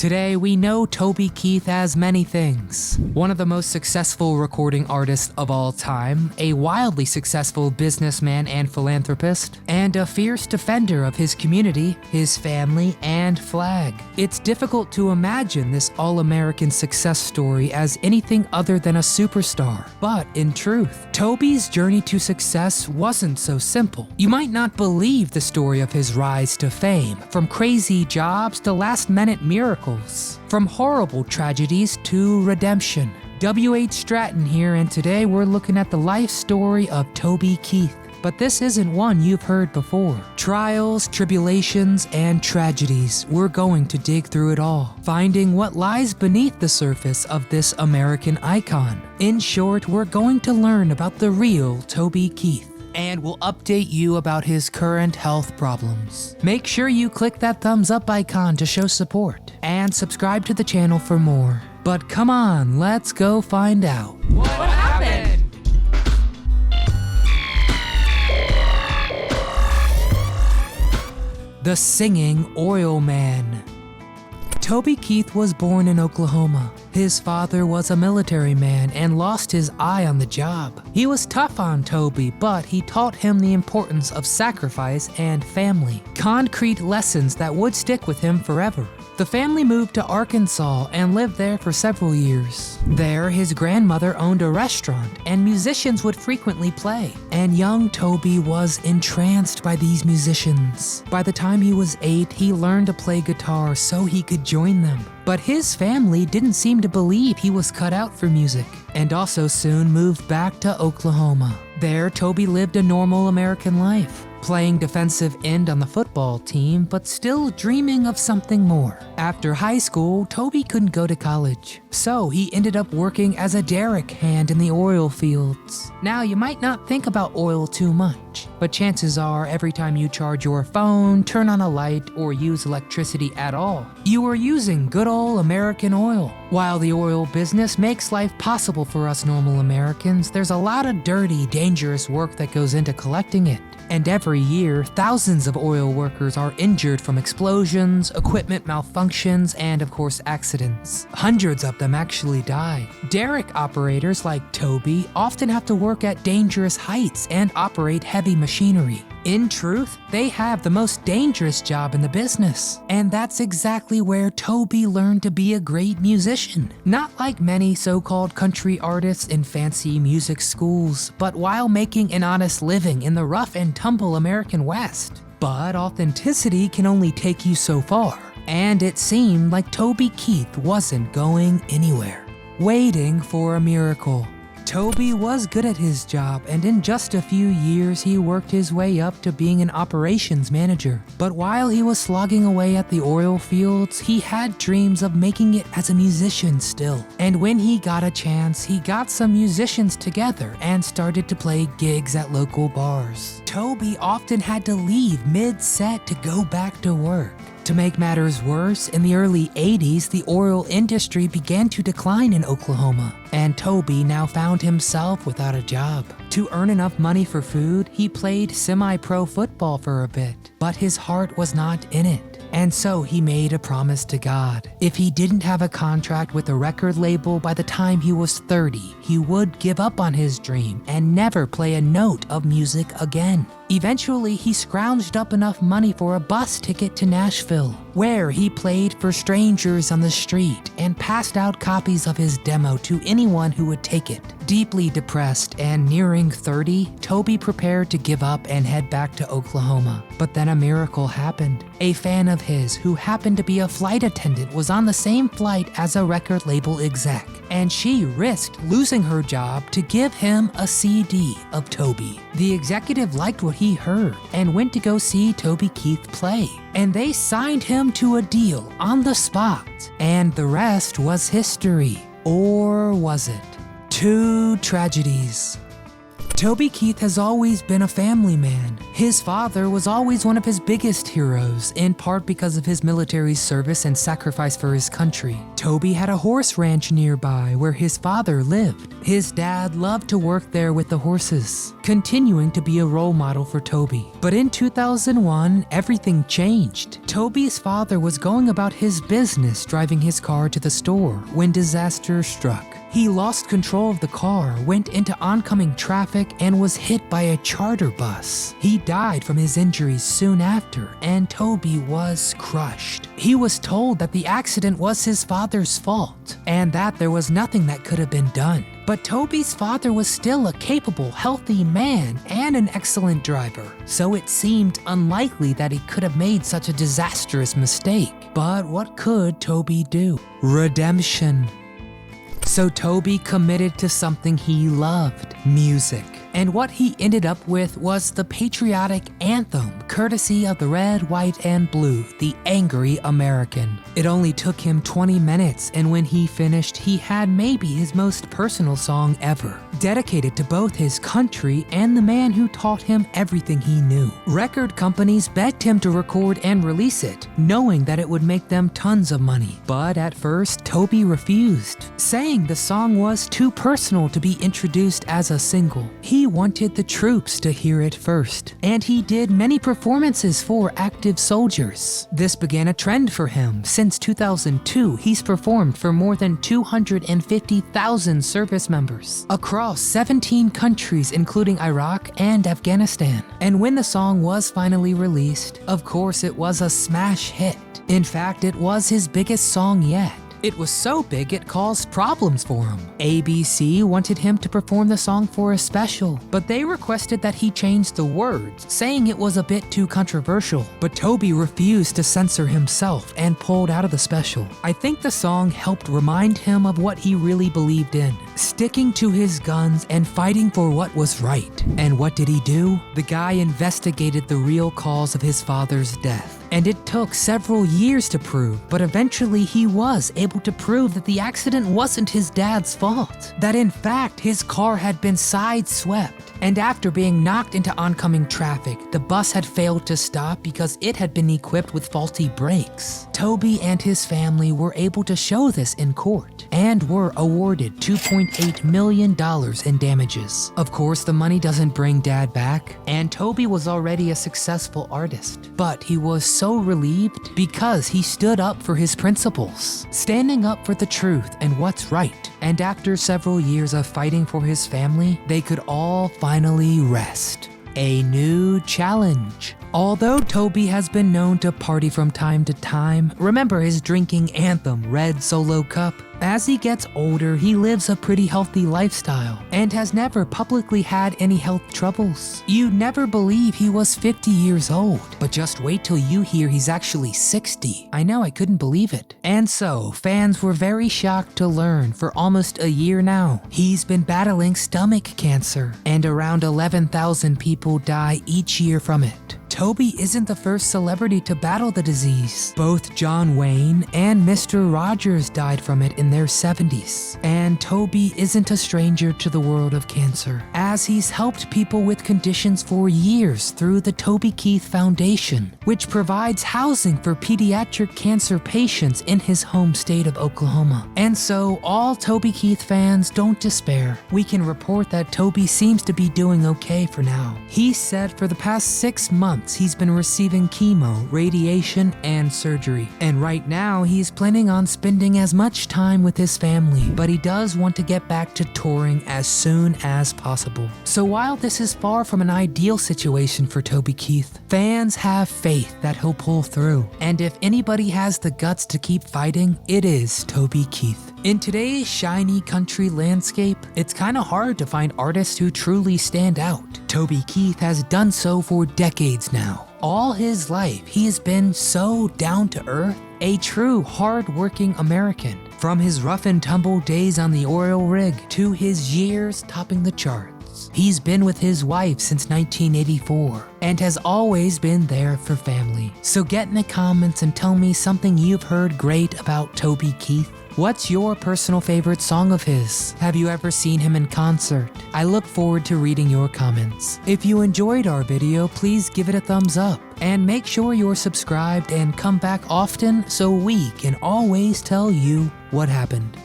Today, we know Toby Keith as many things. One of the most successful recording artists of all time, a wildly successful businessman and philanthropist, and a fierce defender of his community, his family, and flag. It's difficult to imagine this all-American success story as anything other than a superstar. But in truth, Toby's journey to success wasn't so simple. You might not believe the story of his rise to fame, from crazy jobs to last-minute miracles. From horrible tragedies to redemption. W.H. Stratton here, and today we're looking at the life story of Toby Keith. But this isn't one you've heard before. Trials, tribulations, and tragedies. We're going to dig through it all, finding what lies beneath the surface of this American icon. In short, we're going to learn about the real Toby Keith. And we'll update you about his current health problems. Make sure you click that thumbs up icon to show support, and subscribe to the channel for more. But come on, let's go find out. What happened? The Singing Oil Man. Toby Keith was born in Oklahoma. His father was a military man and lost his eye on the job. He was tough on Toby, but he taught him the importance of sacrifice and family. Concrete lessons that would stick with him forever. The family moved to Arkansas and lived there for several years. There, his grandmother owned a restaurant and musicians would frequently play. And young Toby was entranced by these musicians. By the time he was 8, he learned to play guitar so he could join them. But his family didn't seem to believe he was cut out for music, and also soon moved back to Oklahoma. There, Toby lived a normal American life, playing defensive end on the football team, but still dreaming of something more. After high school, Toby couldn't go to college, so he ended up working as a derrick hand in the oil fields. Now, you might not think about oil too much, but chances are every time you charge your phone, turn on a light, or use electricity at all, you are using good old American oil. While the oil business makes life possible for us normal Americans, there's a lot of dirty, dangerous work that goes into collecting it. And every year, thousands of oil workers are injured from explosions, equipment malfunctions, and of course accidents. Hundreds of them actually die. Derrick operators like Toby often have to work at dangerous heights and operate heavy machinery. In truth, they have the most dangerous job in the business. And that's exactly where Toby learned to be a great musician. Not like many so-called country artists in fancy music schools, but while making an honest living in the rough and tumble American West. But authenticity can only take you so far. And it seemed like Toby Keith wasn't going anywhere. Waiting for a miracle. Toby was good at his job, and in just a few years he worked his way up to being an operations manager. But while he was slogging away at the oil fields, he had dreams of making it as a musician still. And when he got a chance, he got some musicians together and started to play gigs at local bars. Toby often had to leave mid-set to go back to work. To make matters worse, in the early 80s, the oil industry began to decline in Oklahoma, and Toby now found himself without a job. To earn enough money for food, he played semi-pro football for a bit, but his heart was not in it. And so he made a promise to God. If he didn't have a contract with a record label by the time he was 30, he would give up on his dream and never play a note of music again. Eventually, he scrounged up enough money for a bus ticket to Nashville, where he played for strangers on the street and passed out copies of his demo to anyone who would take it. Deeply depressed and nearing 30, Toby prepared to give up and head back to Oklahoma. But then a miracle happened. A fan of his, who happened to be a flight attendant, was on the same flight as a record label exec, and she risked losing her job to give him a CD of Toby. The executive liked what he heard and went to go see Toby Keith play. And they signed him to a deal on the spot. And the rest was history. Or was it? Two tragedies. Toby Keith has always been a family man. His father was always one of his biggest heroes, in part because of his military service and sacrifice for his country. Toby had a horse ranch nearby where his father lived. His dad loved to work there with the horses, continuing to be a role model for Toby. But in 2001, everything changed. Toby's father was going about his business driving his car to the store when disaster struck. He lost control of the car, went into oncoming traffic, and was hit by a charter bus. He died from his injuries soon after, and Toby was crushed. He was told that the accident was his father's fault, and that there was nothing that could have been done. But Toby's father was still a capable, healthy man and an excellent driver, so it seemed unlikely that he could have made such a disastrous mistake. But what could Toby do? Redemption. So Toby committed to something he loved, music. And what he ended up with was the patriotic anthem, courtesy of the red, white, and blue, the Angry American. It only took him 20 minutes, and when he finished, he had maybe his most personal song ever, dedicated to both his country and the man who taught him everything he knew. Record companies begged him to record and release it, knowing that it would make them tons of money. But at first, Toby refused, saying the song was too personal to be introduced as a single. He wanted the troops to hear it first, and he did many performances for active soldiers. This began a trend for him. Since 2002, he's performed for more than 250,000 service members across 17 countries, including Iraq and Afghanistan. And when the song was finally released, of course it was a smash hit. In fact, it was his biggest song yet. It was so big it caused problems for him. ABC wanted him to perform the song for a special, but they requested that he change the words, saying it was a bit too controversial. But Toby refused to censor himself and pulled out of the special. I think the song helped remind him of what he really believed in, sticking to his guns and fighting for what was right. And what did he do? The guy investigated the real cause of his father's death. And it took several years to prove, but eventually he was able to prove that the accident wasn't his dad's fault. That in fact, his car had been sideswept. And after being knocked into oncoming traffic, the bus had failed to stop because it had been equipped with faulty brakes. Toby and his family were able to show this in court and were awarded $2.8 million in damages. Of course, the money doesn't bring Dad back, and Toby was already a successful artist, but he was so relieved because he stood up for his principles, standing up for the truth and what's right. And after several years of fighting for his family, they could all finally rest. A new challenge. Although Toby has been known to party from time to time, remember his drinking anthem, Red Solo Cup? As he gets older, he lives a pretty healthy lifestyle and has never publicly had any health troubles. You'd never believe he was 50 years old, but just wait till you hear he's actually 60. I know, I couldn't believe it. And so, fans were very shocked to learn for almost a year now, he's been battling stomach cancer, and around 11,000 people die each year from it. Toby isn't the first celebrity to battle the disease. Both John Wayne and Mr. Rogers died from it in their 70s. And Toby isn't a stranger to the world of cancer, as he's helped people with conditions for years through the Toby Keith Foundation, which provides housing for pediatric cancer patients in his home state of Oklahoma. And so, all Toby Keith fans, don't despair. We can report that Toby seems to be doing okay for now. He said for the past 6 months, he's been receiving chemo, radiation, and surgery. And right now, he's planning on spending as much time with his family, but he does want to get back to touring as soon as possible. So while this is far from an ideal situation for Toby Keith, fans have faith that he'll pull through. And if anybody has the guts to keep fighting, it is Toby Keith. In today's shiny country landscape, it's kinda hard to find artists who truly stand out. Toby Keith has done so for decades now. All his life, he has been so down to earth, a true hard-working American. From his rough and tumble days on the oil rig to his years topping the charts. He's been with his wife since 1984 and has always been there for family. So get in the comments and tell me something you've heard great about Toby Keith. What's your personal favorite song of his? Have you ever seen him in concert? I look forward to reading your comments. If you enjoyed our video, please give it a thumbs up. And make sure you're subscribed and come back often so we can always tell you what happened.